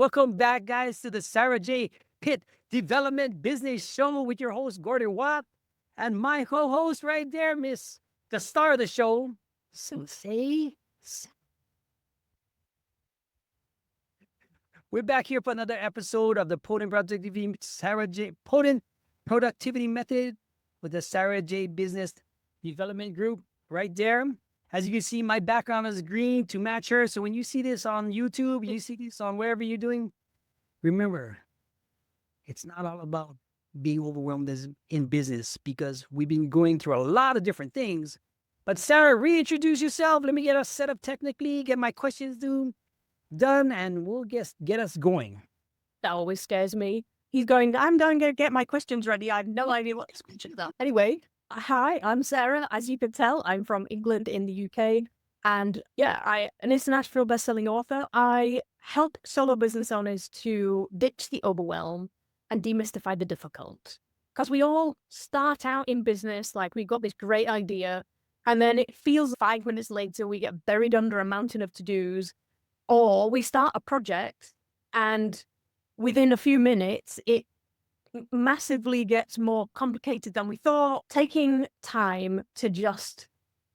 Welcome back, guys, to the Sarah J. Pitt Development Business Show with your host, Gordon Wat, and my co-host right there, Miss, the star of the show, Sensei. We're back here for another episode of the Potent Productivity Method with the Sarah J. Business Development Group right there. As you can see, my background is green to match her. So when you see this on YouTube, you see this on wherever you're doing, remember, it's not all about being overwhelmed in business because we've been going through a lot of different things. But Sarah, reintroduce yourself. Let me get us set up technically, get my questions done, and we'll get us going. That always scares me. I'm going to get my questions ready. I have no idea what these questions are. Anyway, hi, I'm Sarah. As you can tell, I'm from England in the UK. And yeah, I'm an international best-selling author. I help solo business owners to ditch the overwhelm and demystify the difficult. Because we all start out in business like we've got this great idea, and then it feels 5 minutes later we get buried under a mountain of to-dos, or we start a project and within a few minutes, it massively gets more complicated than we thought. Taking time to just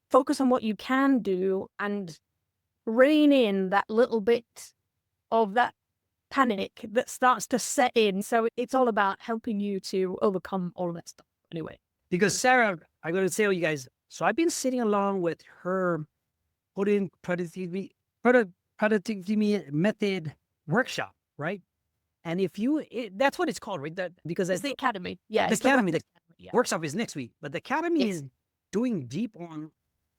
focus on what you can do and rein in that little bit of that panic that starts to set in. So it's all about helping you to overcome all of that stuff. Anyway. Because Sarah, I'm going to tell you guys, so I've been sitting along with her productivity method workshop, right? And that's what it's called, right? Because it's the academy. Yeah. The academy, workshop is next week, but the academy is doing deep on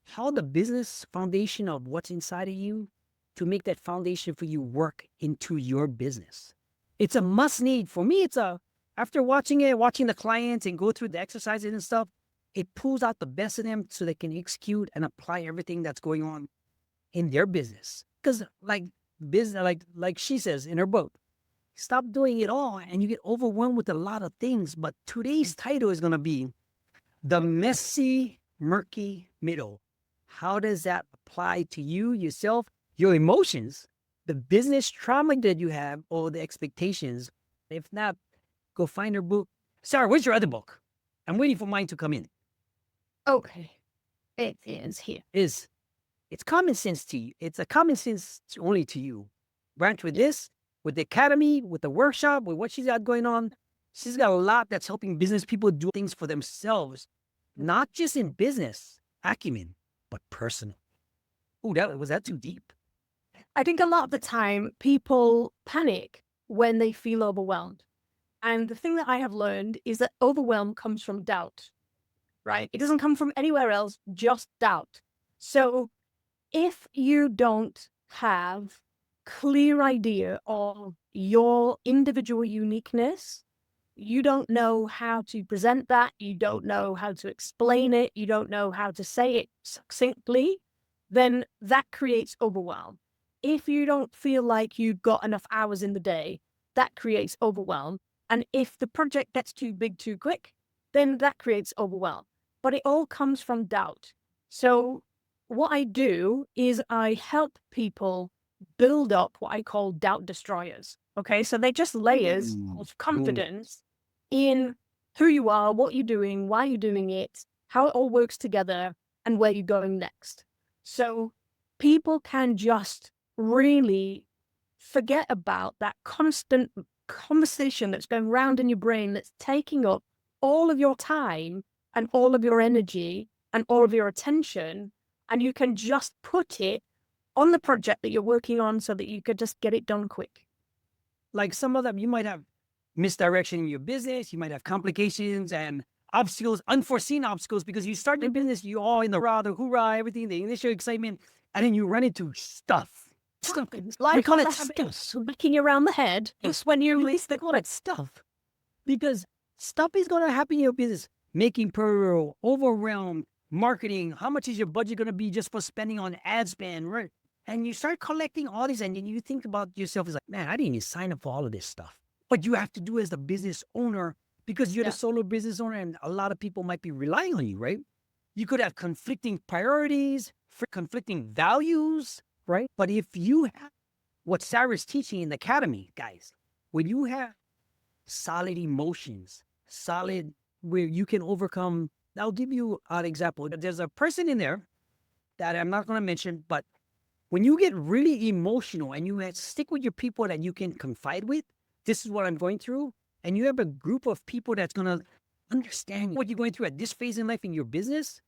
how the business foundation of what's inside of you to make that foundation for you work into your business. It's a must need for me. After watching the clients and go through the exercises and stuff, it pulls out the best of them so they can execute and apply everything that's going on in their business. Because like she says in her book, stop doing it all and you get overwhelmed with a lot of things. But today's title is going to be The Messy, Murky Middle. How does that apply to you, yourself, your emotions, the business trauma that you have, or the expectations? If not, go find her book. Sarah, where's your other book? I'm waiting for mine to come in. Okay. It is here. It's common sense to you. It's a common sense only to you. Branch with this, with the academy, with the workshop, with what she's got going on. She's got a lot that's helping business people do things for themselves, not just in business acumen, but personal. Oh, was that too deep? I think a lot of the time people panic when they feel overwhelmed. And the thing that I have learned is that overwhelm comes from doubt, right? It doesn't come from anywhere else, just doubt. So if you don't have clear idea of your individual uniqueness, you don't know how to present that, you don't know how to explain it, you don't know how to say it succinctly, then that creates overwhelm. If you don't feel like you've got enough hours in the day, that creates overwhelm. And if the project gets too big too quick, then that creates overwhelm. But it all comes from doubt. So what I do is I help people build up what I call doubt destroyers. Okay, so they're just layers of confidence in who you are, what you're doing, why you're doing it, how it all works together, and where you're going next. So people can just really forget about that constant conversation that's going round in your brain that's taking up all of your time and all of your energy and all of your attention, and you can just put it on the project that you're working on so that you could just get it done quick. Like some of them, you might have misdirection in your business, you might have complications and obstacles, unforeseen obstacles, because you start the business, you all in the rah, the hoorah, everything, the initial excitement, and then you run into stuff. We call it stuff. Smacking you around the head. Just when you release, they call it stuff. Because stuff is going to happen in your business. Making payroll, overwhelmed, marketing. How much is your budget going to be just for spending on ad spend, right? And you start collecting all these, and then you think about yourself as like, man, I didn't even sign up for all of this stuff. But you have to do as the business owner because you're the solo business owner, and a lot of people might be relying on you, right? You could have conflicting priorities, conflicting values, right? But if you have what Sarah's teaching in the academy, guys, when you have solid emotions, solid where you can overcome. I'll give you an example. There's a person in there that I'm not going to mention, but when you get really emotional and you stick with your people that you can confide with, this is what I'm going through, and you have a group of people that's going to understand what you're going through at this phase in life in your business,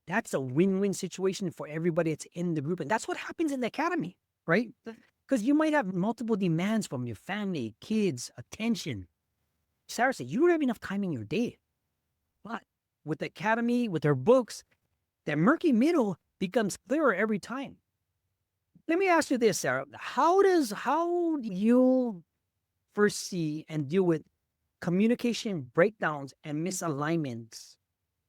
that's a win-win situation for everybody that's in the group. And that's what happens in the academy, right? Because you might have multiple demands from your family, kids, attention. Sarah said, you don't have enough time in your day. But with the academy, with her books, that murky middle becomes clearer every time. Let me ask you this, Sarah. How do you first see and deal with communication breakdowns and misalignments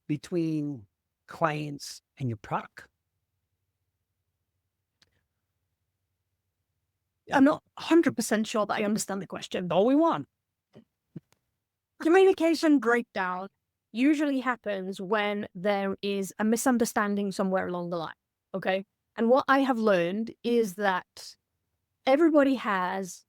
between clients and your product? I'm not 100% sure that I understand the question. All we want. Communication breakdown usually happens when there is a misunderstanding somewhere along the line, okay? And what I have learned is that everybody has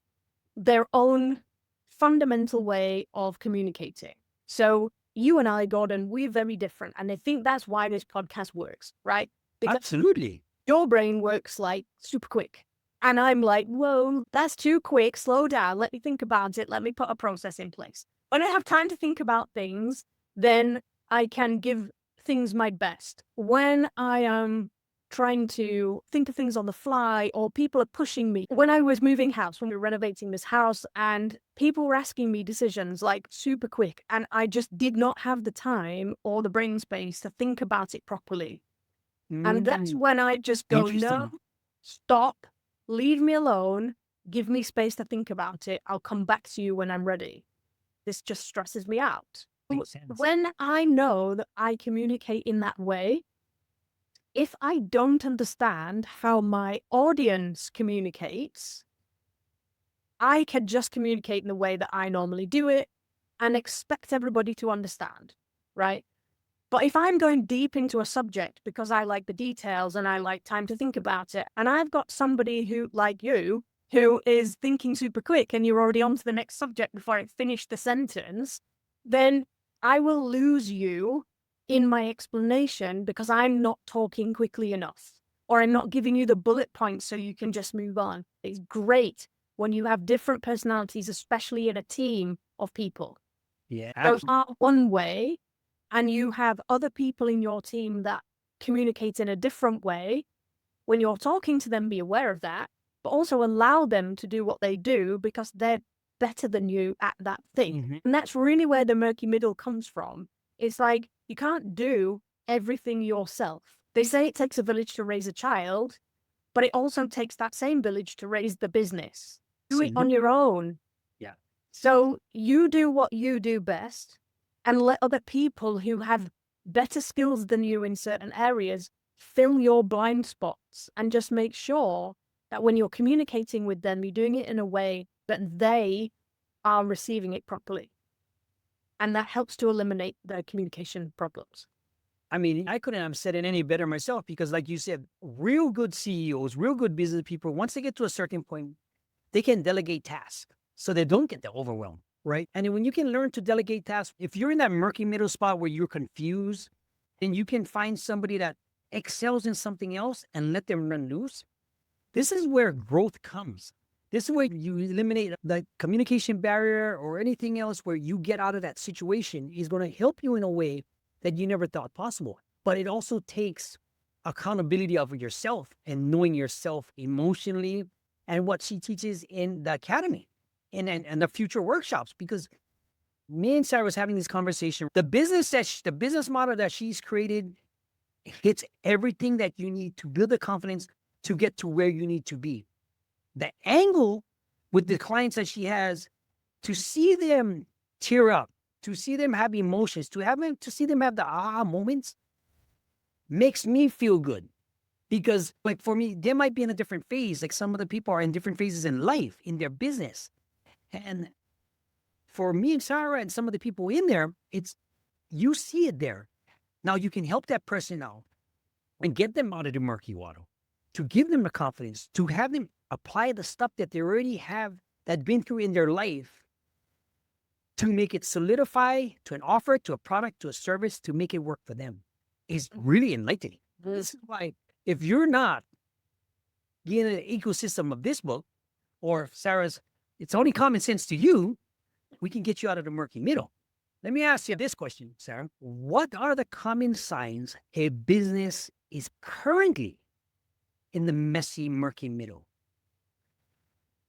their own fundamental way of communicating. So you and I, Gordon, we're very different. And I think that's why this podcast works, right? Because absolutely. Your brain works like super quick. And I'm like, whoa, that's too quick. Slow down. Let me think about it. Let me put a process in place. When I have time to think about things, then I can give things my best. When I am trying to think of things on the fly or people are pushing me. When I was moving house, when we were renovating this house, and people were asking me decisions like super quick, and I just did not have the time or the brain space to think about it properly. And that's when I just go, no, stop, leave me alone, give me space to think about it. I'll come back to you when I'm ready. This just stresses me out. When I know that I communicate in that way, if I don't understand how my audience communicates, I can just communicate in the way that I normally do it and expect everybody to understand, right? But if I'm going deep into a subject because I like the details and I like time to think about it, and I've got somebody who, like you, who is thinking super quick and you're already on to the next subject before I finish the sentence, then I will lose you in my explanation because I'm not talking quickly enough, or I'm not giving you the bullet points so you can just move on. It's great when you have different personalities, especially in a team of people. Yeah, so one way, and you have other people in your team that communicate in a different way. When you're talking to them, be aware of that, but also allow them to do what they do because they're better than you at that thing. Mm-hmm. And that's really where the murky middle comes from. It's like, you can't do everything yourself. They say it takes a village to raise a child, but it also takes that same village to raise the business. Do it on your own. Yeah. So you do what you do best and let other people who have better skills than you in certain areas fill your blind spots, and just make sure that when you're communicating with them, you're doing it in a way that they are receiving it properly. And that helps to eliminate the communication problems. I mean, I couldn't have said it any better myself because, like you said, real good CEOs, real good business people, once they get to a certain point, they can delegate tasks so they don't get the overwhelm, right? And when you can learn to delegate tasks, if you're in that murky middle spot where you're confused, then you can find somebody that excels in something else and let them run loose. This is where growth comes. This is where you eliminate the communication barrier or anything else where you get out of that situation is going to help you in a way that you never thought possible. But it also takes accountability of yourself and knowing yourself emotionally, and what she teaches in the academy and the future workshops. Because me and Sarah was having this conversation. The business model that she's created hits everything that you need to build the confidence to get to where you need to be. The angle with the clients that she has, to see them tear up, to see them have emotions, to see them have the aha moments, makes me feel good. Because, like, for me, they might be in a different phase. Like, some of the people are in different phases in life, in their business. And for me and Sarah and some of the people in there, you see it there. Now you can help that person out and get them out of the murky water, to give them the confidence, to have them apply the stuff that they already have that been through in their life to make it solidify to an offer, to a product, to a service, to make it work for them is really enlightening. This is why if you're not in an ecosystem of this book, or Sarah's, it's only common sense to you, we can get you out of the murky middle. Let me ask you this question, Sarah. What are the common signs a business is currently in the messy, murky middle?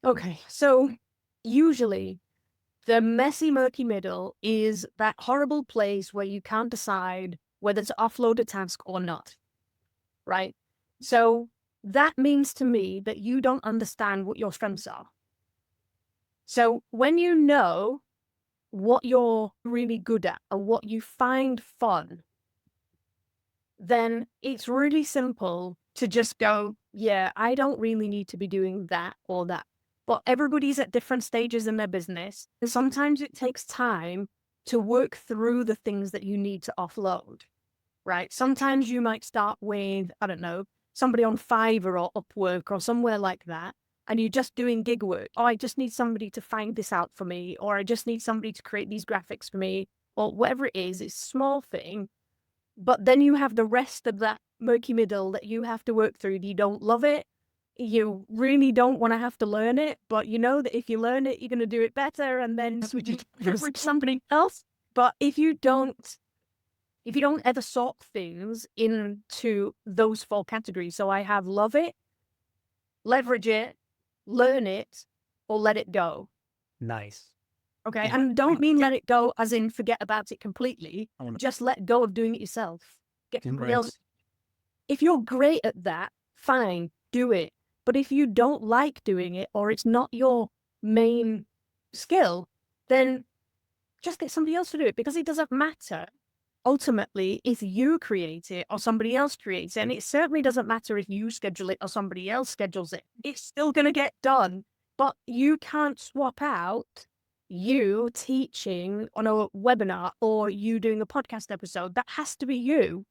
Okay, so usually the messy, murky middle is that horrible place where you can't decide whether to offload a task or not, right? So that means to me that you don't understand what your strengths are. So when you know what you're really good at and what you find fun, then it's really simple to just go, yeah, I don't really need to be doing that or that. But everybody's at different stages in their business. And sometimes it takes time to work through the things that you need to offload, right? Sometimes you might start with, I don't know, somebody on Fiverr or Upwork or somewhere like that, and you're just doing gig work. Oh, I just need somebody to find this out for me, or I just need somebody to create these graphics for me, or whatever it is. It's a small thing. But then you have the rest of that murky middle that you have to work through. You don't love it. You really don't want to have to learn it, but you know that if you learn it, you're going to do it better, and then leverage somebody else. But if you don't ever sort things into those 4 categories, so I have love it, leverage it, learn it, or let it go. Nice. Okay, Yeah. and don't mean let it go as in forget about it completely. Just let go of doing it yourself. Get somebody else. If you're great at that, fine, do it. But if you don't like doing it, or it's not your main skill, then just get somebody else to do it, because it doesn't matter ultimately if you create it or somebody else creates it. And it certainly doesn't matter if you schedule it or somebody else schedules it. It's still going to get done, but you can't swap out you teaching on a webinar or you doing a podcast episode. That has to be you,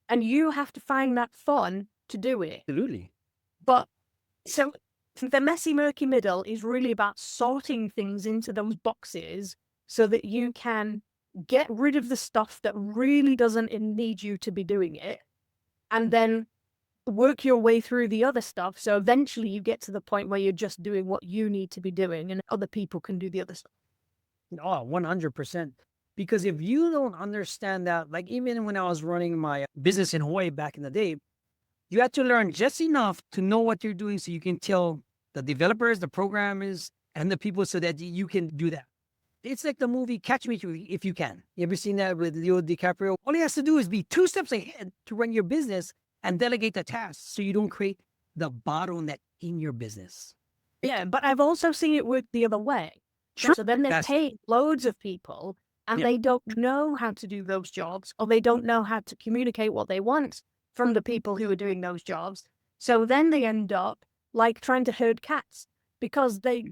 and you have to find that fun to do it. Absolutely. But so the messy, murky middle is really about sorting things into those boxes so that you can get rid of the stuff that really doesn't need you to be doing it, and then work your way through the other stuff. So eventually you get to the point where you're just doing what you need to be doing and other people can do the other stuff. Oh, 100%. Because if you don't understand that, like even when I was running my business in Hawaii back in the day, you had to learn just enough to know what you're doing so you can tell the developers, the programmers, and the people so that you can do that. It's like the movie Catch Me If You Can. You ever seen that with Leo DiCaprio? All he has to do is be 2 steps ahead to run your business and delegate the tasks so you don't create the bottleneck in your business. Yeah, but I've also seen it work the other way. Sure. So then they pay loads of people and they don't know how to do those jobs, or they don't know how to communicate what they want from the people who are doing those jobs. So then they end up like trying to herd cats because they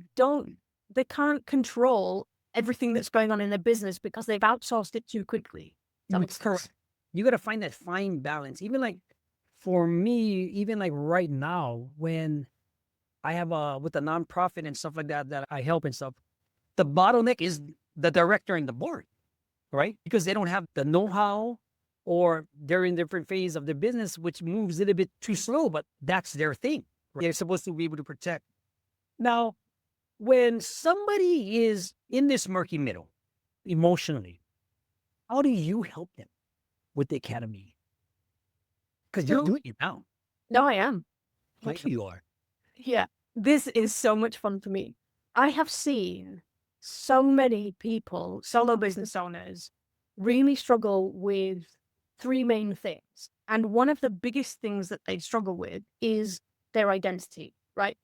can't control everything that's going on in their business because they've outsourced it too quickly. That's correct. You got to find that fine balance. Even like for me, even like right now, when I have with the nonprofit and stuff like that, that I help and stuff, the bottleneck is the director and the board, right? Because they don't have the know-how, or they're in different phase of their business, which moves a little bit too slow, but that's their thing. Right? They're supposed to be able to protect. Now, when somebody is in this murky middle emotionally, how do you help them with the academy? Because you're doing it now. No, I am. Like you are. Yeah, this is so much fun for me. I have seen so many people, solo business owners, really struggle with 3 main things. And one of the biggest things that they struggle with is their identity, right?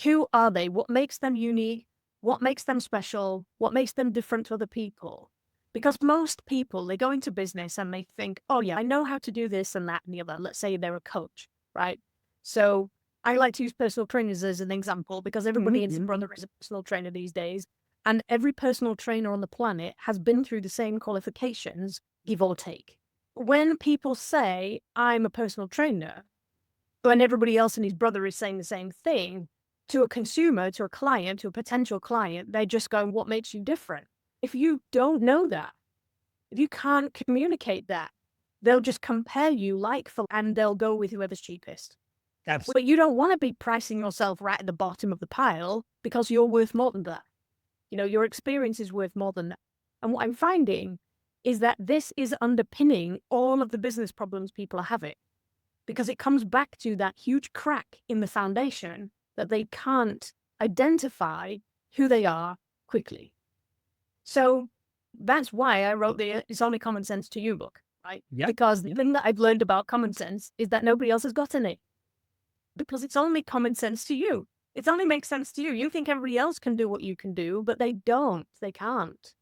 Who are they? What makes them unique? What makes them special? What makes them different to other people? Because most people, they go into business and they think, oh yeah, I know how to do this and that and the other. Let's say they're a coach, right? So I like to use personal trainers as an example because everybody and his brother is a personal trainer these days. And every personal trainer on the planet has been through the same qualifications, give or take. When people say, I'm a personal trainer, when everybody else and his brother is saying the same thing, to a consumer, to a client, to a potential client, they just go, what makes you different? If you don't know that, if you can't communicate that, they'll just compare you like for, and they'll go with whoever's cheapest. Absolutely. But you don't want to be pricing yourself right at the bottom of the pile because you're worth more than that. You know, your experience is worth more than that. And what I'm finding is that this is underpinning all of the business problems people are having, because it comes back to that huge crack in the foundation that they can't identify who they are quickly. So that's why I wrote the It's Only Common Sense to You book, right? Yep. Because the thing that I've learned about common sense is that nobody else has got any. Because it's only common sense to you. It only makes sense to you. You think everybody else can do what you can do, but they don't. They can't.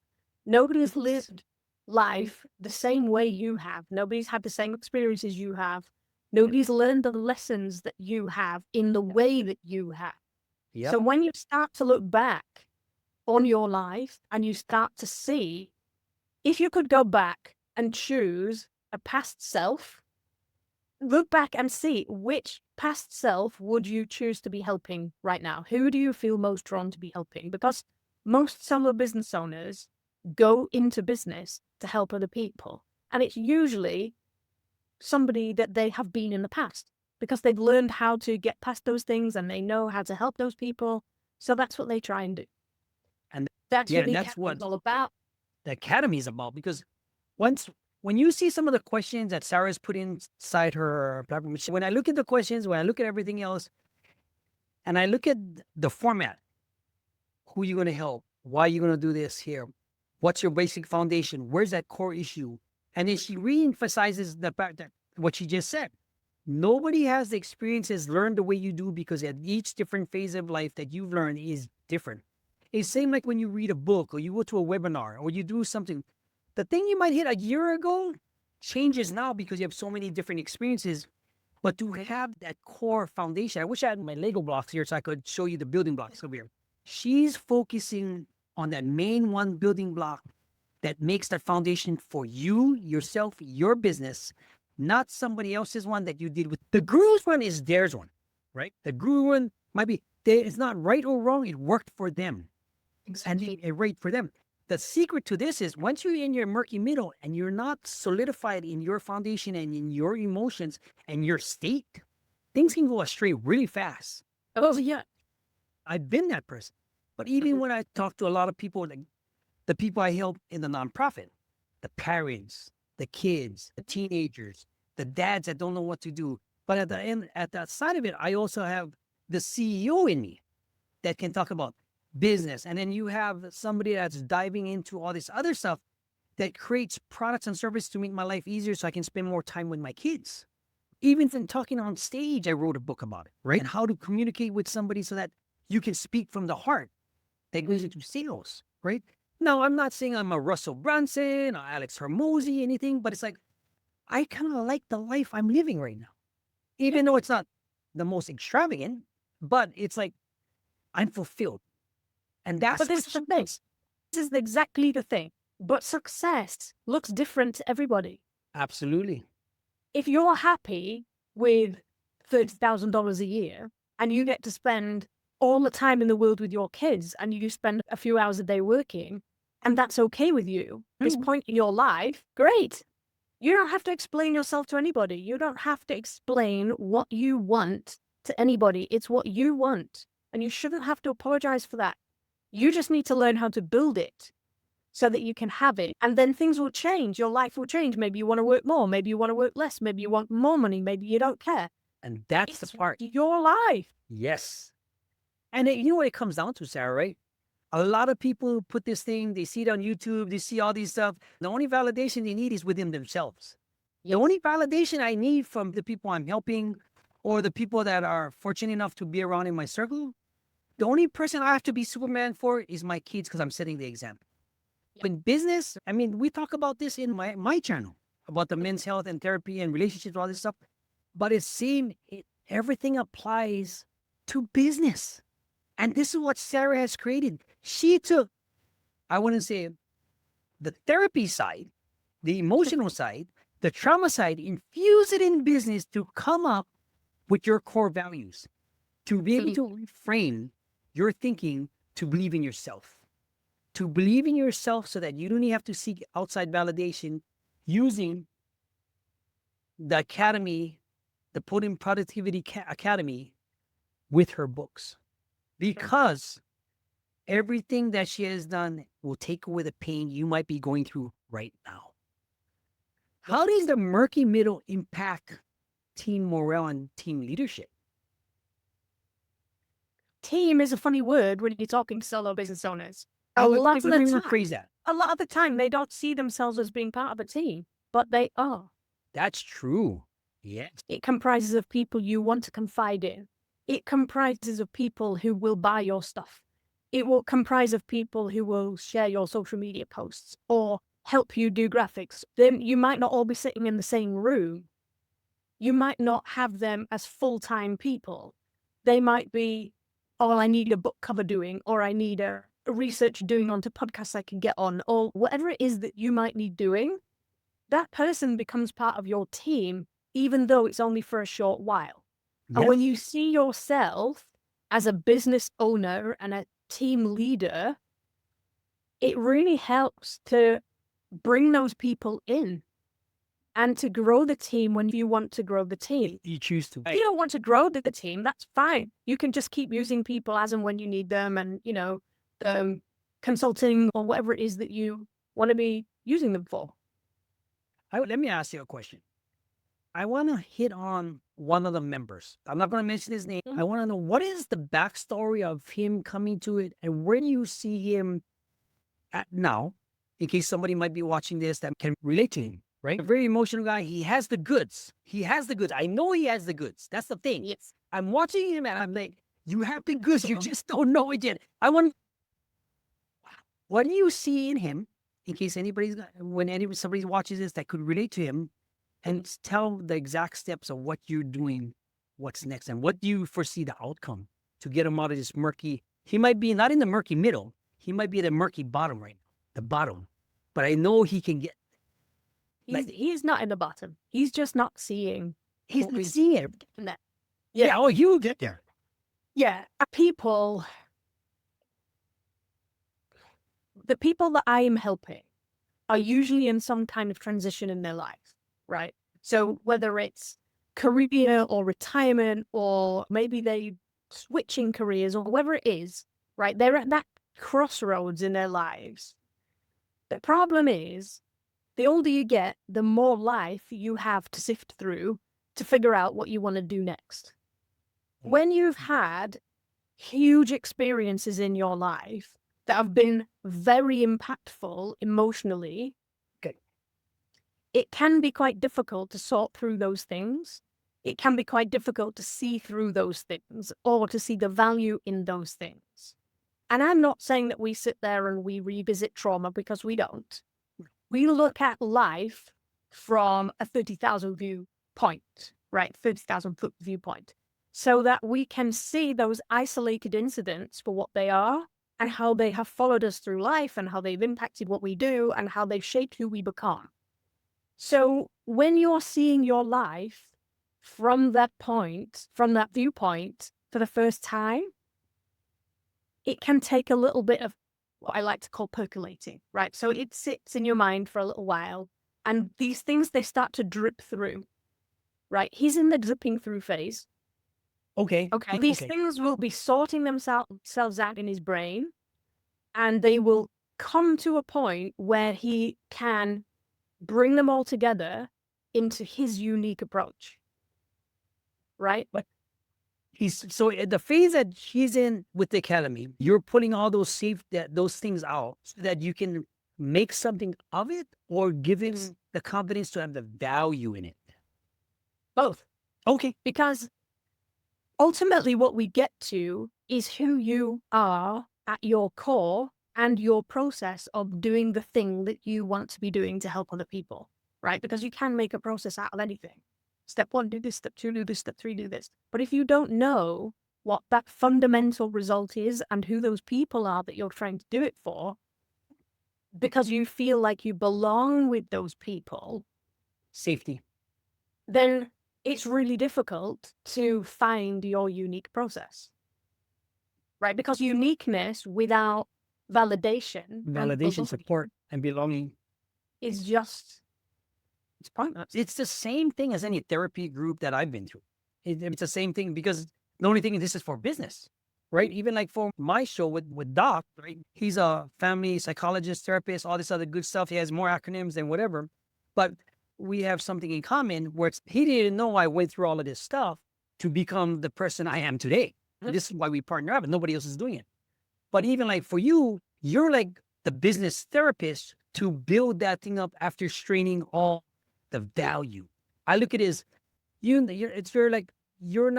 Nobody's lived life the same way you have. Nobody's had the same experiences you have. Nobody's learned the lessons that you have in the way that you have. Yep. So when you start to look back on your life and you start to see, if you could go back and choose a past self, look back and see which past self would you choose to be helping right now? Who do you feel most drawn to be helping? Because most solo business owners go into business to help other people. And it's usually somebody that they have been in the past because they've learned how to get past those things and they know how to help those people. So that's what they try and do. And that's yeah, what the that's academy what is all about. the academy is about. Because when you see some of the questions that Sarah's put inside her platform, when I look at the questions, when I look at everything else, and I look at the format, who you going to help, why you going to do this here, what's your basic foundation, where's that core issue, and then she re-emphasizes the fact that what she just said. Nobody has the experiences learned the way you do because at each different phase of life that you've learned is different. It's same like when you read a book or you go to a webinar or you do something. The thing you might hit a year ago changes now because you have so many different experiences. But to have that core foundation, I wish I had my Lego blocks here so I could show you the building blocks over here. She's focusing on that main one building block that makes that foundation for you, yourself, your business, not somebody else's one that you did with. The guru's one is theirs one, right? The guru one might be, it's not right or wrong. It worked for them. Exactly. And it right for them. The secret to this is once you're in your murky middle and you're not solidified in your foundation and in your emotions and your state, things can go astray really fast. Oh, yeah. I've been that person. But even when I talk to a lot of people, like the people I help in the nonprofit, the parents, the kids, the teenagers, the dads that don't know what to do. But at the end, at that side of it, I also have the CEO in me that can talk about business. And then you have somebody that's diving into all this other stuff that creates products and services to make my life easier so I can spend more time with my kids. Even in talking on stage, I wrote a book about it, right? And how to communicate with somebody so that you can speak from the heart. That goes into sales, right? Now, I'm not saying I'm a Russell Brunson or Alex Hormozy, anything, but it's like, I kind of like the life I'm living right now. Even though it's not the most extravagant, but it's like, I'm fulfilled. And that's But this is the thing. This is exactly the thing. But success looks different to everybody. Absolutely. If you're happy with $30,000 a year and you get to spend all the time in the world with your kids and you spend a few hours a day working, and that's okay with you, this point in your life, great. You don't have to explain yourself to anybody. You don't have to explain what you want to anybody. It's what you want. And you shouldn't have to apologize for that. You just need to learn how to build it so that you can have it. And then things will change. Your life will change. Maybe you want to work more. Maybe you want to work less. Maybe you want more money. Maybe you don't care. And that's the part. Your life. Yes. And you know what it comes down to, Sarah, right? A lot of people put this thing, they see it on YouTube, they see all these stuff. The only validation they need is within themselves. The only validation I need from the people I'm helping or the people that are fortunate enough to be around in my circle, the only person I have to be Superman for is my kids because I'm setting the example. In business, I mean, we talk about this in my channel, about the men's health and therapy and relationships, all this stuff. But everything applies to business. And this is what Sarah has created. She took, I wouldn't say the therapy side, the emotional side, the trauma side, infuse it in business to come up with your core values. to be able to reframe your thinking to believe in yourself. To believe in yourself so that you don't have to seek outside validation using the academy, the Podium Productivity Academy with her books. Because everything that she has done will take away the pain you might be going through right now. How does the murky middle impact team morale and team leadership? Team is a funny word when you're talking to solo business owners. Let me rephrase that. A lot of the time, they don't see themselves as being part of a team, but they are. That's true. Yes. It comprises of people you want to confide in. It comprises of people who will buy your stuff. It will comprise of people who will share your social media posts or help you do graphics. Then you might not all be sitting in the same room. You might not have them as full-time people. They might be, oh, I need a book cover doing, or I need a research doing onto podcasts I can get on, or whatever it is that you might need doing. That person becomes part of your team, even though it's only for a short while. Yes. And when you see yourself as a business owner and a team leader, it really helps to bring those people in and to grow the team when you want to grow the team. You choose to. If you don't want to grow the team, that's fine. You can just keep using people as and when you need them and, consulting or whatever it is that you want to be using them for. Let me ask you a question. I want to hit on one of the members. I'm not going to mention his name. Mhm. I want to know, what is the backstory of him coming to it, and where do you see him at now, in case somebody might be watching this that can relate to him, right? A very emotional guy. He has the goods. I know he has the goods. That's the thing. Yes. I'm watching him and I'm like, you have the goods. You just don't know it yet. What do you see in him, in case somebody watches this that could relate to him, and tell the exact steps of what you're doing, what's next, and what do you foresee the outcome to get him out of this murky? He might be not in the murky middle. He might be at the murky bottom right now, the bottom. But I know he can get. He's not in the bottom. He's just not seeing. He's not seeing it. Yeah. Oh, you will get there. Yeah. The people that I am helping are usually in some kind of transition in their life, right? So whether it's career or retirement, or maybe they switching careers, or whatever it is, right? They're at that crossroads in their lives. The problem is, the older you get, the more life you have to sift through to figure out what you want to do next. When you've had huge experiences in your life that have been very impactful emotionally, okay, it can be quite difficult to sort through those things. It can be quite difficult to see through those things or to see the value in those things. And I'm not saying that we sit there and we revisit trauma, because we don't. We look at life from a 30,000 viewpoint, right? 30,000 foot viewpoint, so that we can see those isolated incidents for what they are and how they have followed us through life and how they've impacted what we do and how they've shaped who we become. So when you're seeing your life from that viewpoint for the first time, it can take a little bit of what I like to call percolating, right? So it sits in your mind for a little while, and these things, they start to drip through, right? He's in the dripping through phase. Okay. These things will be sorting themselves out in his brain, and they will come to a point where he can bring them all together into his unique approach, right? But so at the phase that he's in with the academy, you're putting all those things out so that you can make something of it, or give him the confidence to have the value in it. Both. Okay. Because ultimately what we get to is who you are at your core and your process of doing the thing that you want to be doing to help other people, right? Because you can make a process out of anything. Step 1, do this. Step 2, do this. Step 3, do this. But if you don't know what that fundamental result is and who those people are that you're trying to do it for, because you feel like you belong with those people, Safety. then it's really difficult to find your unique process, right? Because uniqueness without validation and Validation, belonging support, and belonging. is just, it's pointless. It's the same thing as any therapy group that I've been through. It's the same thing because the only thing this is for business, right? Even like for my show with Doc, right? He's a family psychologist, therapist, all this other good stuff. He has more acronyms than whatever. But we have something in common where he didn't know I went through all of this stuff to become the person I am today. This is why we partner up and nobody else is doing it. But even like for you, you're like the business therapist to build that thing up after straining all the value. I look at it as it's very like you're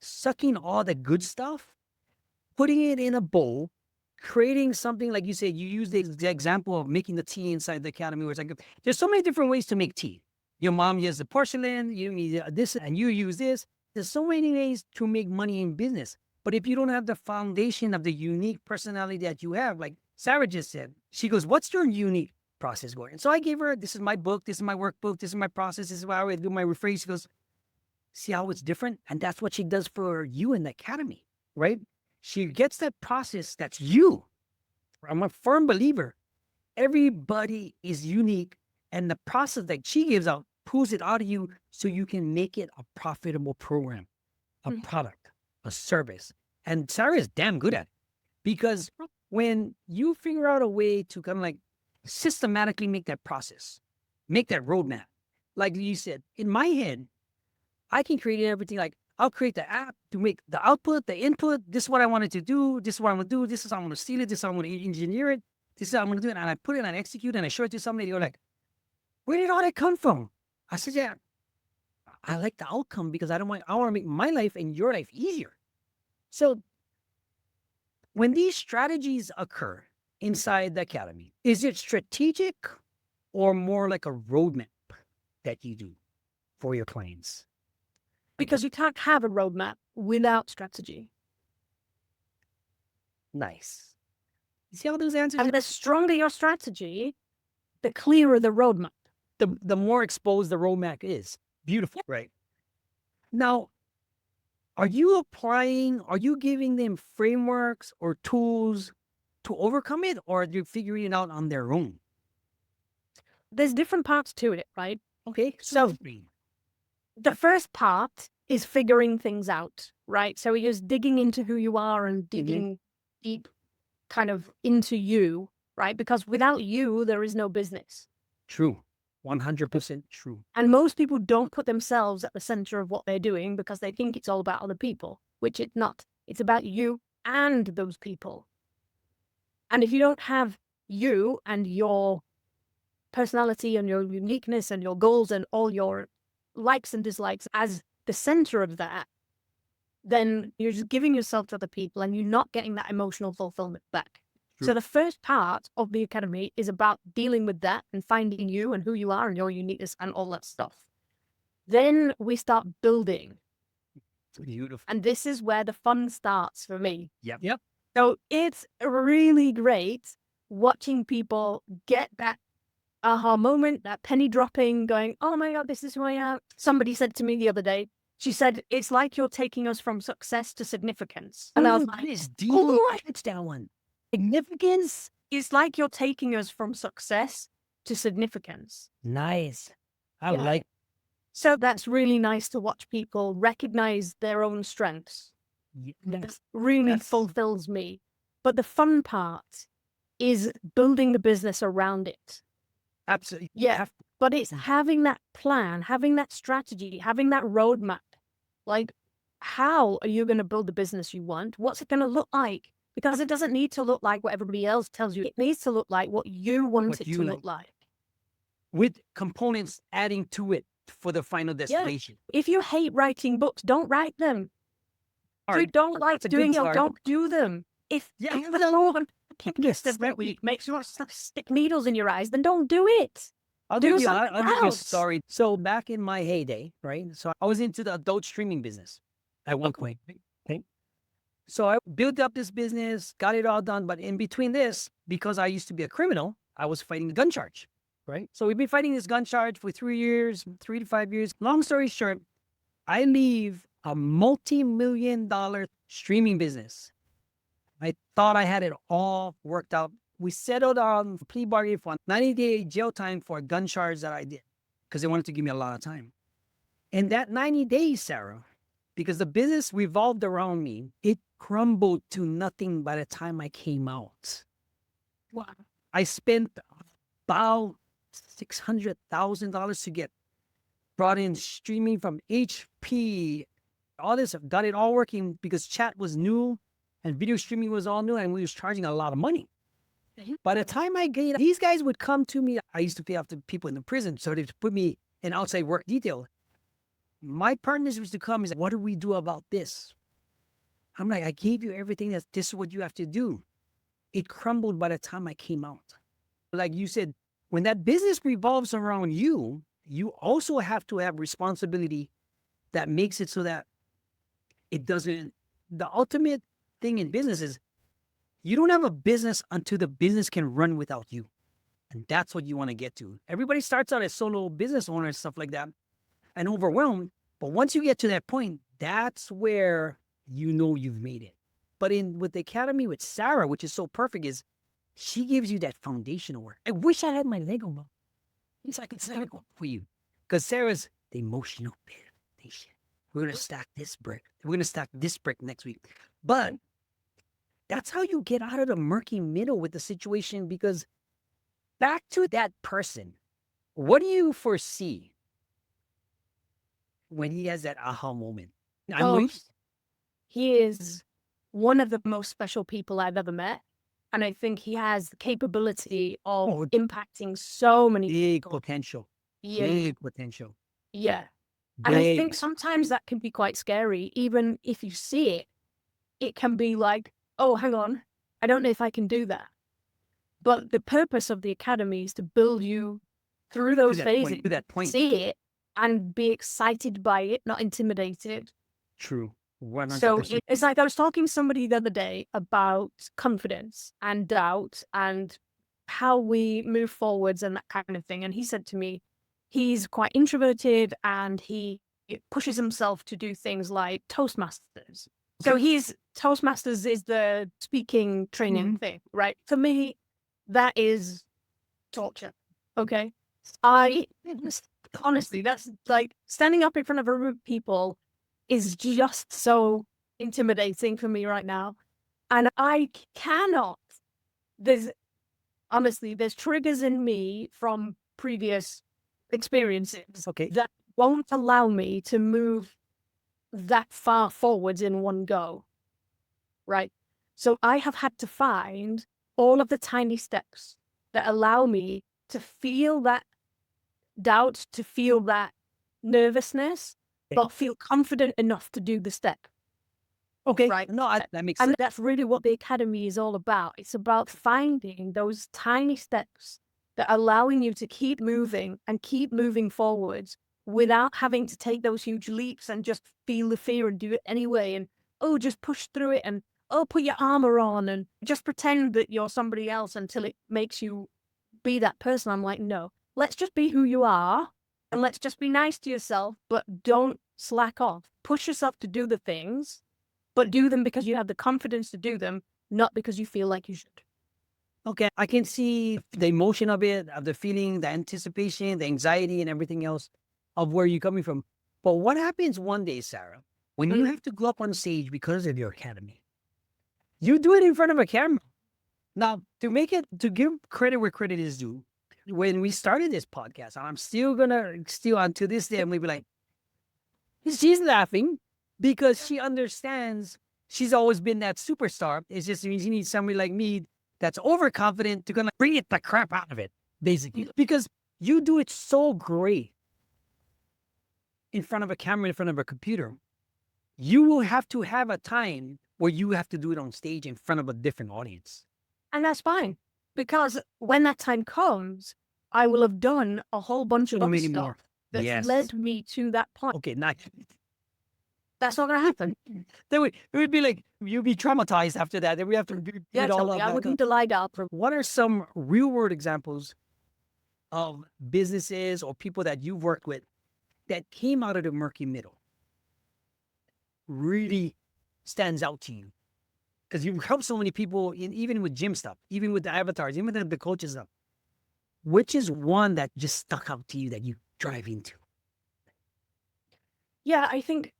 sucking all the good stuff, putting it in a bowl, creating something like you said. You use the example of making the tea inside the academy, where it's like there's so many different ways to make tea. Your mom uses the porcelain, you use this, and you use this. There's so many ways to make money in business. But if you don't have the foundation of the unique personality that you have, like Sarah just said, she goes, "What's your unique process, Gordon?" So I gave her, this is my book, this is my workbook, this is my process, this is how I do my rephrase. She goes, "See how it's different?" And that's what she does for you in the academy, right? She gets that process that's you. I'm a firm believer. Everybody is unique. And the process that she gives out pulls it out of you so you can make it a profitable program, a product, a service. And Sarah is damn good at it because when you figure out a way to kind of like systematically make that process, make that roadmap, like you said, in my head, I can create everything. Like I'll create the app to make the output, the input. This is what I wanted to do. This is what I'm going to do. This is how I'm going to steal it. This is how I'm going to engineer it. This is how I'm going to do it. And I put it and I execute and I show it to somebody. They're like, "Where did all that come from?" I said, "Yeah, I like the outcome because I want to make my life and your life easier." So when these strategies occur inside the academy, is it strategic or more like a roadmap that you do for your clients? Because you can't have a roadmap without strategy. Nice. You see how those answers? And the stronger your strategy, the clearer the roadmap. The more exposed the roadmap is. Beautiful. Right. Now, are you giving them frameworks or tools to overcome it, or are you figuring it out on their own? There's different parts to it, right? Okay. So the first part is figuring things out, right? So you're just digging into who you are and digging deep kind of into you, right? Because without you, there is no business. True. 100% true. And most people don't put themselves at the center of what they're doing because they think it's all about other people, which it's not. It's about you and those people. And if you don't have you and your personality and your uniqueness and your goals and all your likes and dislikes as the center of that, then you're just giving yourself to other people and you're not getting that emotional fulfillment back. True. So the first part of the academy is about dealing with that and finding you and who you are and your uniqueness and all that stuff. Then we start building. Beautiful. And this is where the fun starts for me. Yep. So it's really great watching people get that aha moment, that penny dropping, going, "Oh my God, this is who I am." Somebody said to me the other day, she said, "It's like you're taking us from success to significance." And I was like, that is deep. Oh, it's that one. Significance. It's like you're taking us from success to significance. Nice. I like. So that's really nice to watch people recognize their own strengths. That really fulfills me. But the fun part is building the business around it. Absolutely. Yeah. But it's having that plan, having that strategy, having that roadmap. Like, how are you going to build the business you want? What's it going to look like? Because it doesn't need to look like what everybody else tells you. It needs to look like what you want it to look like. With components adding to it for the final destination. If you hate writing books, don't write them. If you don't like doing it, don't do them. If you don't makes you want to stick needles in your eyes, then don't do it. I'll give you a story. So back in my heyday, right? So I was into the adult streaming business at one point. Okay. So I built up this business, got it all done. But in between this, because I used to be a criminal, I was fighting a gun charge. right? So we've been fighting this gun charge for 3 years, 3 to 5 years. Long story short, I leave a multi-million-dollar streaming business. I thought I had it all worked out. We settled on a plea bargain for 90-day jail time for a gun charge that I did because they wanted to give me a lot of time. And that 90 days, Sarah, because the business revolved around me, it crumbled to nothing by the time I came out. Wow. I spent about $600,000 to get brought in streaming from HP. All this, got it all working because chat was new and video streaming was all new and we was charging a lot of money. By the time I get, these guys would come to me. I used to pay off the people in the prison, so they put me in outside work detail. My partners used to come and say, what do we do about this? I'm like, I gave you everything. This is what you have to do. It crumbled by the time I came out. Like you said, when that business revolves around you, you also have to have responsibility that makes it so that it doesn't. The ultimate thing in business is you don't have a business until the business can run without you. And that's what you want to get to. Everybody starts out as solo business owners and stuff like that and overwhelmed. But once you get to that point, that's where you know you've made it. But with the academy with Sarah, which is so perfect, is she gives you that foundational work. I wish I had my Lego book. At least I could set it up for you. Because Sarah's the emotional foundation. We're going to stack this brick. We're going to stack this brick next week. But that's how you get out of the murky middle with the situation. Because back to that person, what do you foresee when he has that aha moment? He is one of the most special people I've ever met. And I think he has the capability of impacting so many big people. potential. Yeah. Big potential. Yeah. And I think sometimes that can be quite scary. Even if you see it, it can be like, oh, hang on, I don't know if I can do that. But the purpose of the academy is to build you through those phases, to that point. see it, and be excited by it, not intimidated. True. 100%. So it's like I was talking to somebody the other day about confidence and doubt and how we move forwards and that kind of thing. And he said to me, he's quite introverted and he pushes himself to do things like Toastmasters. So Toastmasters is the speaking training thing, right? For me, that is torture. Okay. Honestly, that's like standing up in front of a room of people is just so intimidating for me right now. And I cannot, there's triggers in me from previous experiences that won't allow me to move that far forwards in one go, right? So I have had to find all of the tiny steps that allow me to feel that doubt, to feel that nervousness, but feel confident enough to do the step. Okay. Right. No, that makes sense. And that's really what the academy is all about. It's about finding those tiny steps that are allowing you to keep moving and keep moving forwards without having to take those huge leaps and just feel the fear and do it anyway. And, oh, just push through it and, oh, put your armor on and just pretend that you're somebody else until it makes you be that person. I'm like, no, let's just be who you are and let's just be nice to yourself, but don't slack off. Push yourself to do the things, but do them because you have the confidence to do them, not because you feel like you should. Okay, I can see the emotion of it, of the feeling, the anticipation, the anxiety, and everything else of where you're coming from. But what happens one day, Sarah, when you have to go up on stage because of your academy? You do it in front of a camera. Now, to give credit where credit is due, when we started this podcast, and I'm still until this day, I'm gonna be like, she's laughing because she understands she's always been that superstar. It's just she needs somebody like me that's overconfident to gonna bring the crap out of it, basically. Because you do it so great in front of a camera, in front of a computer. You will have to have a time where you have to do it on stage in front of a different audience. And that's fine. Because when that time comes, I will have done a whole bunch of other stuff that's led me to that point. Okay, nice. That's not going to happen. It would be like, you'd be traumatized after that. Then we have to do it all up. I wouldn't lie down. What are some real world examples of businesses or people that you've worked with that came out of the murky middle really stands out to you? Because you've helped so many people, even with gym stuff, even with the avatars, even with the coaches stuff. Which is one that just stuck out to you that you drive into? Yeah, I think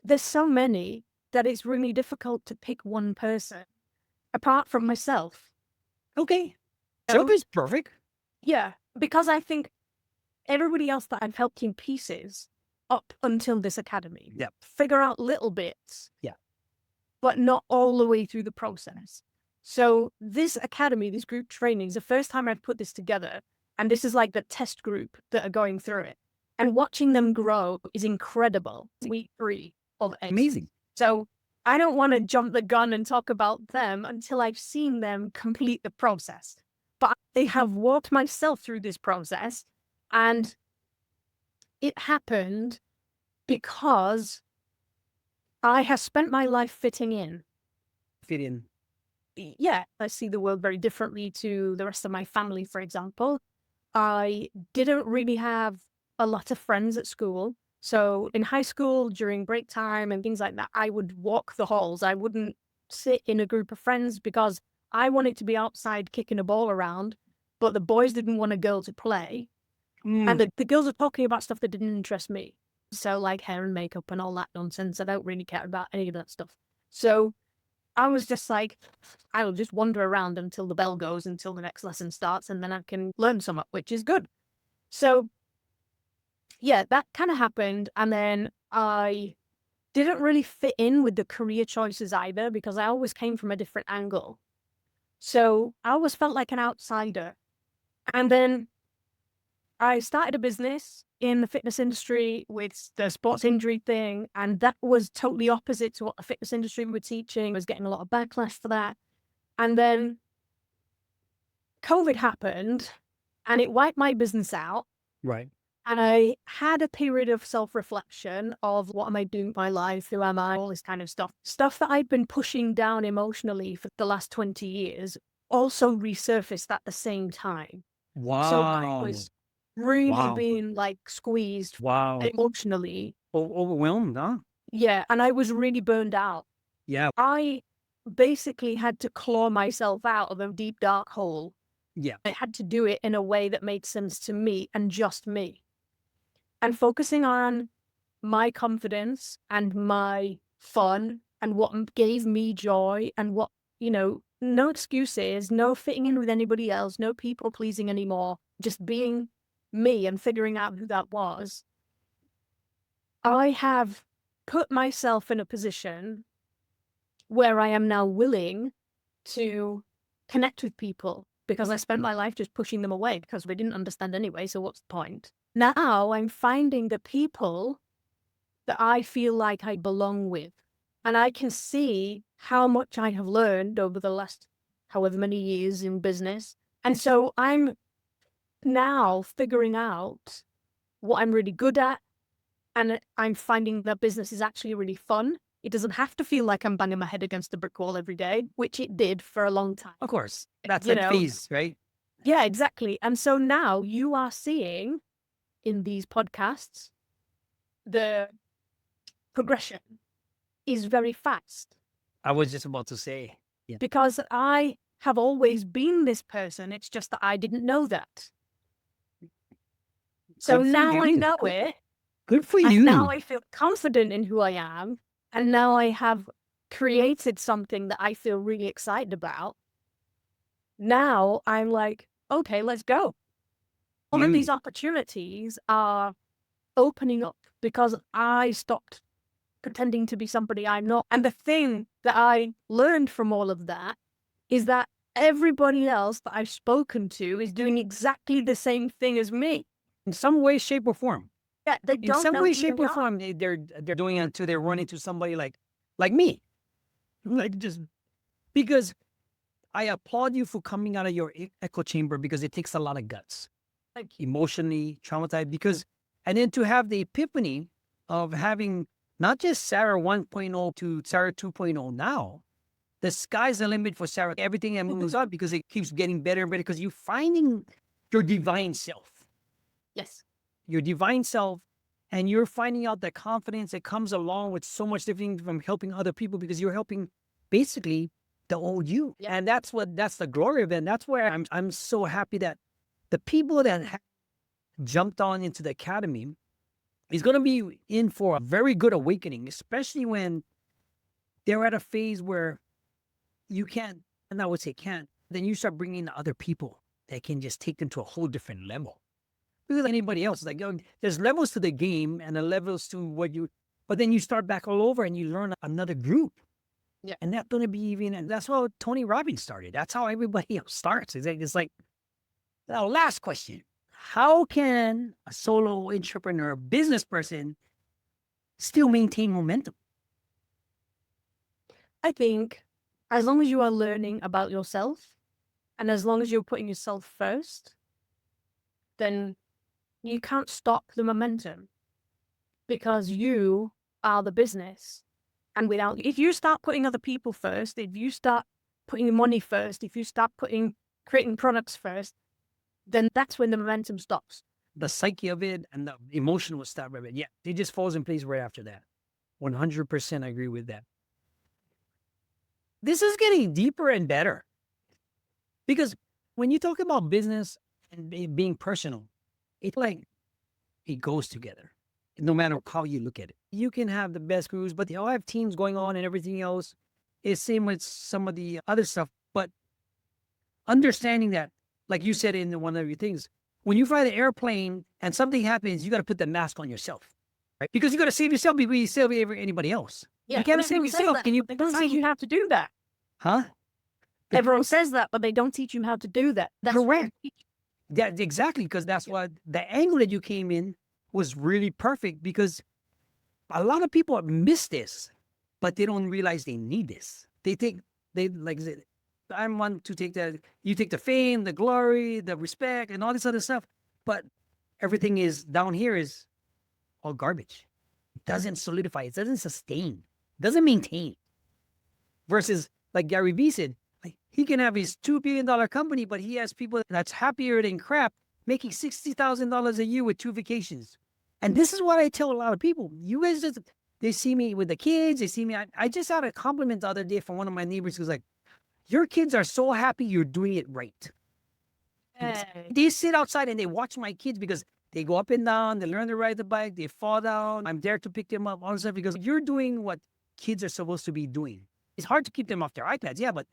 there's so many that it's really difficult to pick one person apart from myself. Okay. So, Nobody's perfect. yeah, because I think everybody else that I've helped in pieces up until this academy Yep. figure out little bits, Yeah. but not all the way through the process. So this academy, this group training is the first time I've put this together. And this is like the test group that are going through it. And watching them grow is incredible. Week 3 of it. Amazing. So I don't want to jump the gun and talk about them until I've seen them complete the process. But I have walked myself through this process, and it happened because I have spent my life fitting in. Fit in. Yeah, I see the world very differently to the rest of my family, for example. I didn't really have a lot of friends at school. So in high school, during break time and things like that, I would walk the halls. I wouldn't sit in a group of friends because I wanted to be outside kicking a ball around, but the boys didn't want a girl to play. And the girls were talking about stuff that didn't interest me. So like hair and makeup and all that nonsense. I don't really care about any of that stuff. So I was just like, I'll just wander around until the bell goes, until the next lesson starts, and then I can learn something, which is good. So yeah, that kind of happened. And then I didn't really fit in with the career choices either, because I always came from a different angle. So I always felt like an outsider. And then I started a business in the fitness industry with the sports injury thing, and that was totally opposite to what the fitness industry were teaching. I was getting a lot of backlash for that. And then COVID happened, and it wiped my business out. Right. And I had a period of self-reflection of what am I doing with my life? Who am I? All this kind of stuff. Stuff that I'd been pushing down emotionally for the last 20 years also resurfaced at the same time. So I Wow. was really Wow. being like squeezed Wow. emotionally. Overwhelmed, huh? Yeah. And I was really burned out. Yeah. I basically had to claw myself out of a deep, dark hole. Yeah. I had to do it in a way that made sense to me and just me. And focusing on my confidence and my fun and what gave me joy and what, no excuses, no fitting in with anybody else, no people pleasing anymore, just being me and figuring out who that was. I have put myself in a position where I am now willing to connect with people, because I spent my life just pushing them away because we didn't understand anyway. So what's the point? Now I'm finding the people that I feel like I belong with. And I can see how much I have learned over the last however many years in business. And so I'm now figuring out what I'm really good at. And I'm finding that business is actually really fun. It doesn't have to feel like I'm banging my head against a brick wall every day, which it did for a long time. Of course. That's that phase, right? Yeah, exactly. And so now you are seeing in these podcasts, the progression is very fast. I was just about to say. Yeah. Because I have always been this person. It's just that I didn't know that. So now I know it. Good for you. And now I feel confident in who I am. And now I have created something that I feel really excited about. Now I'm like, okay, let's go. All of these opportunities are opening up because I stopped pretending to be somebody I'm not. And the thing that I learned from all of that is that everybody else that I've spoken to is doing exactly the same thing as me. In some way, shape, or form. Yeah, they don't In some know way, who shape, they or are. form, they're doing it until they run into somebody like me. Like, just because I applaud you for coming out of your echo chamber, because it takes a lot of guts. Thank you. Emotionally traumatized, and then to have the epiphany of having not just Sarah 1.0 to Sarah 2.0 now. The sky's the limit for Sarah. Everything that moves on, because it keeps getting better and better, because you're finding your divine self. Yes. Your divine self, and you're finding out that confidence that comes along with so much different from helping other people because you're helping basically the old you. Yep. And that's the glory of it. And that's where I'm so happy that the people that jumped on into the academy is going to be in for a very good awakening, especially when they're at a phase where you can't, and I would say can't, then you start bringing in other people that can just take them to a whole different level. Because anybody else, like, there's levels to the game and the levels to what you, but then you start back all over and you learn another group. Yeah. And that's going to be even, and that's how Tony Robbins started. That's how everybody else starts. It's like, now, last question. How can a solo entrepreneur, business person, still maintain momentum? I think as long as you are learning about yourself and as long as you're putting yourself first, then you can't stop the momentum because you are the business. And if you start putting other people first, if you start putting money first, if you start creating products first, then that's when the momentum stops. The psyche of it and the emotional stuff of it, yeah, it just falls in place right after that. 100% I agree with that. This is getting deeper and better. Because when you talk about business and being personal, it's like it goes together, no matter how you look at it. You can have the best crews, but they all have teams going on and everything else. It's same with some of the other stuff. But understanding that, like you said in one of your things, when you fly the airplane and something happens, you got to put the mask on yourself, right? Because you got to save yourself before you save anybody else. Yeah, you can't save yourself. Can you? They don't teach you how to do that. Huh? Everyone says that, but they don't teach you how to do that. That's correct. Yeah, exactly. Because that's what the angle that you came in was really perfect. Because a lot of people miss this, but they don't realize they need this. They think like I want to take that. You take the fame, the glory, the respect, and all this other stuff. But everything is down here is all garbage. It doesn't solidify. It doesn't sustain. It doesn't maintain. Versus, like Gary Vee said, like, he can have his $2 billion company, but he has people that's happier than crap, making $60,000 a year with 2 vacations. And this is what I tell a lot of people. You guys just, they see me with the kids. They see me. I just had a compliment the other day from one of my neighbors who's like, your kids are so happy you're doing it right. They sit outside and they watch my kids because they go up and down. They learn to ride the bike. They fall down. I'm there to pick them up. All this stuff because you're doing what kids are supposed to be doing. It's hard to keep them off their iPads, yeah, but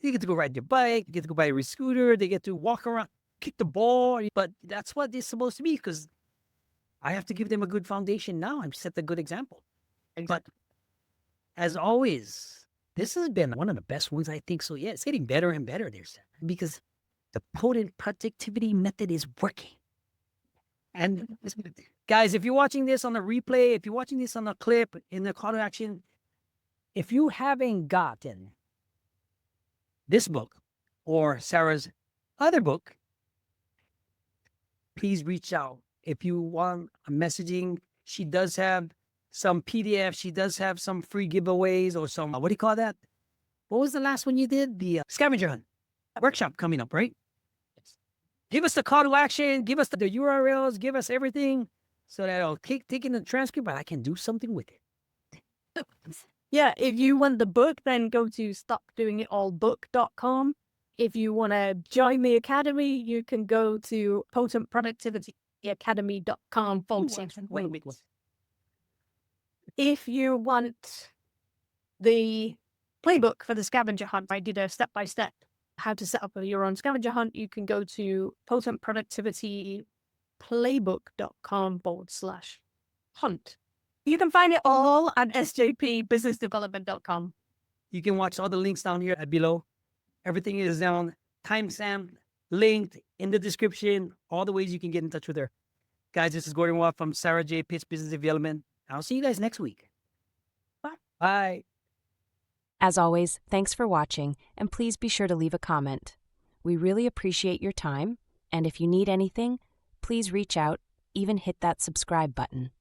they get to go ride their bike. They get to go buy a scooter. They get to walk around, kick the ball. But that's what it's supposed to be because I have to give them a good foundation now and set a good example. But as always, this has been one of the best ones, I think. So, yeah, it's getting better and better there, because the potent productivity method is working. And guys, if you're watching this on a replay, if you're watching this on a clip in the call to action, if you haven't gotten this book or Sarah's other book, please reach out. If you want a messaging, she does have some PDF. She does have some free giveaways or some, what do you call that? What was the last one you did? The scavenger hunt workshop coming up, right? Yes. Give us the call to action. Give us the URLs. Give us everything so that I'll take in the transcript, but I can do something with it. Yeah, if you want the book, then go to stopdoingitallbook.com. If you want to join the academy, you can go to potentproductivityacademy.com. Wait. If you want the playbook for the scavenger hunt, I did a step-by-step how to set up your own scavenger hunt. You can go to potentproductivityplaybook.com/hunt. You can find it all at sjpbusinessdevelopment.com. You can watch all the links down here below. Everything is down, timestamp, linked in the description, all the ways you can get in touch with her. Guys, this is Gordon Wat from Sarah J. Pitts Business Development. I'll see you guys next week. Bye. Bye. As always, thanks for watching, and please be sure to leave a comment. We really appreciate your time, and if you need anything, please reach out, even hit that subscribe button.